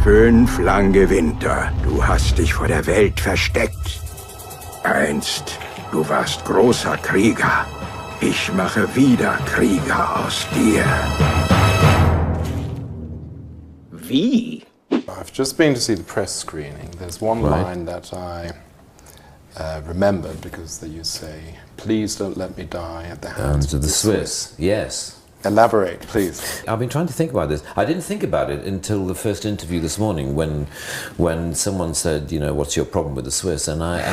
5 lange Winter, du hast dich vor der Welt versteckt. Einst, du warst großer Krieger. Ich mache wieder Krieger aus dir. Wie? I've just been to see the press screening. There's one line that I remembered because you say, "Please don't let me die at the hands of the Swiss." Yes. Elaborate, please. I've been trying to think about this. I didn't think about it until the first interview this morning when someone said, you know, what's your problem with the Swiss? And I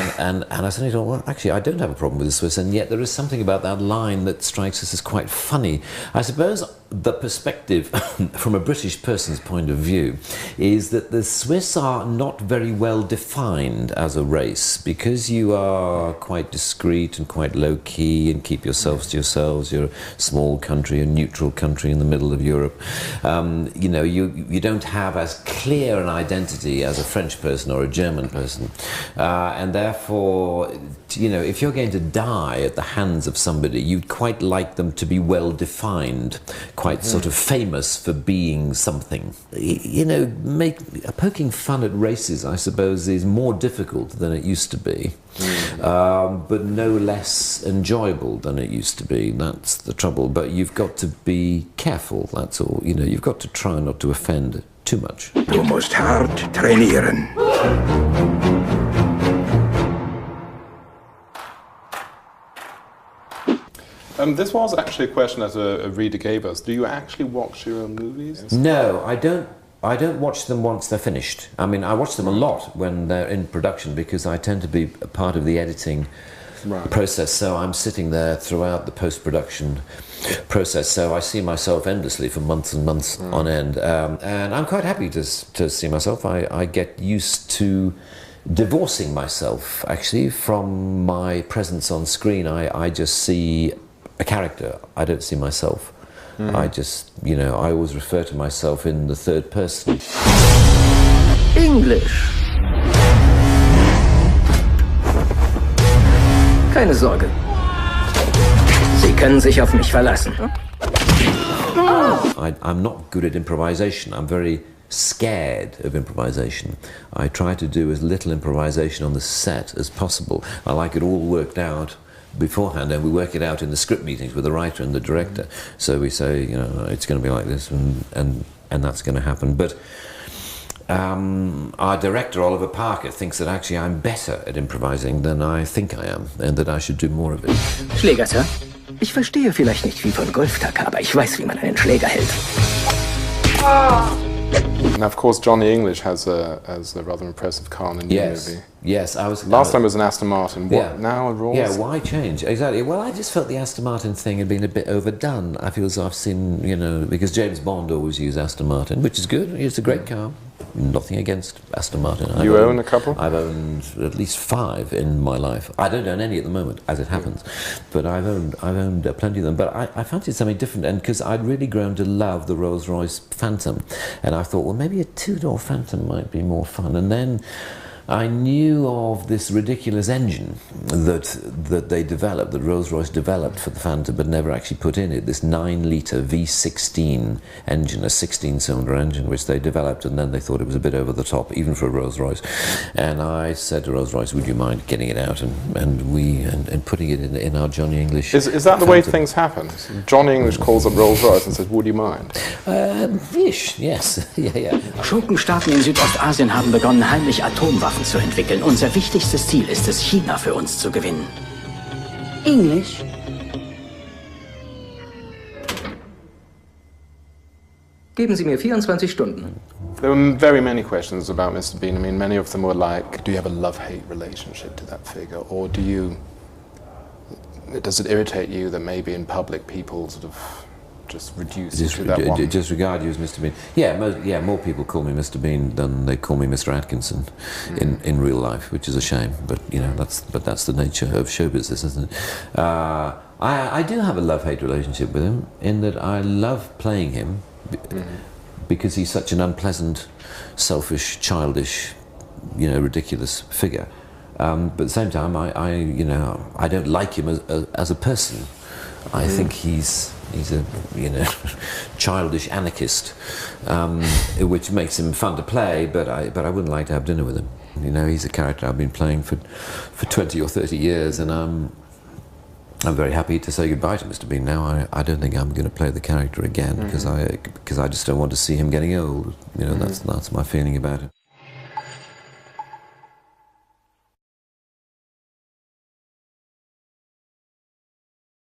suddenly thought, well, actually, I don't have a problem with the Swiss, and yet there is something about that line that strikes us as quite funny. I suppose the perspective from a British person's point of view is that the Swiss are not very well defined as a race because you are quite discreet and quite low-key and keep yourselves to yourselves. You're a small country, a neutral country in the middle of Europe. You know, you don't have as clear an identity as a French person or a German person. And therefore, you know, if you're going to die at the hands of somebody, you'd quite like them to be well defined, quite sort of famous for being something. You know, poking fun at races, I suppose, is more difficult than it used to be, but no less enjoyable than it used to be. That's the trouble. But you've got to be careful, that's all. You know, you've got to try not to offend too much. Du musst hart trainieren. This was actually a question that a reader gave us. Do you actually watch your own movies? No, I don't. I don't watch them once they're finished. I mean, I watch them a lot when they're in production because I tend to be a part of the editing process. So I'm sitting there throughout the post-production process. So I see myself endlessly for months and months on end. And I'm quite happy to see myself. I get used to divorcing myself, actually, from my presence on screen. I just see a character. I don't see myself. I just, you know, I always refer to myself in the third person. Englisch. Keine Sorge. Sie können sich auf mich verlassen. I'm not good at improvisation. I'm very scared of improvisation. I try to do as little improvisation on the set as possible. I like it all worked out beforehand, and we work it out in the script meetings with the writer and the director. So we say, you know, it's going to be like this, and that's going to happen. But our director, Oliver Parker, thinks that actually I'm better at improvising than I think I am, and that I should do more of it. Schläger, Sir? Ich verstehe vielleicht nicht wie von Golftag, aber ich weiß, wie man einen Schläger hält. And of course, Johnny English has a rather impressive car in the new movie. Yes, I was. Last time it was an Aston Martin. What now a Rolls? Yeah, why change? Exactly. Well, I just felt the Aston Martin thing had been a bit overdone. I feel as I've seen, you know, because James Bond always used Aston Martin, which is good. It's a great car. Nothing against Aston Martin. You own a couple? I've owned at least 5 in my life. I don't own any at the moment, as it happens, but I've owned plenty of them. But I fancied something different, and because I'd really grown to love the Rolls-Royce Phantom, and I thought, well, maybe a 2-door Phantom might be more fun. And then I knew of this ridiculous engine that they developed, that Rolls-Royce developed for the Phantom, but never actually put in it, this 9-litre V16 engine, a 16-cylinder engine, which they developed, and then they thought it was a bit over the top, even for a Rolls-Royce. And I said to Rolls-Royce, would you mind getting it out and putting it in our Johnny English Is that the Phantom. way things happen? Johnny English calls up Rolls-Royce and says, would you mind? Ish, yes. yeah. Schurkenstaaten in Südostasien haben begonnen, heimlich Atomwaffen zu entwickeln. Unser wichtigstes Ziel ist es, China für uns zu gewinnen. English. Geben Sie mir 24 Stunden. There were very many questions about Mr. Bean. I mean, many of them were like, do you have a love-hate relationship to that figure? Or does it irritate you that maybe in public people sort of just reduce you to that one? Just regard you as Mr. Bean. Yeah, more people call me Mr. Bean than they call me Mr. Atkinson in real life, which is a shame. But you know, that's the nature of show business, isn't it? I do have a love-hate relationship with him in that I love playing him because he's such an unpleasant, selfish, childish, you know, ridiculous figure. But at the same time, I don't like him as a person. I think he's He's a, you know, childish anarchist, which makes him fun to play. But I wouldn't like to have dinner with him. You know, he's a character I've been playing for 20 or 30 years, and I'm very happy to say goodbye to Mr. Bean now. I don't think I'm going to play the character again because I just don't want to see him getting old. You know, that's my feeling about it.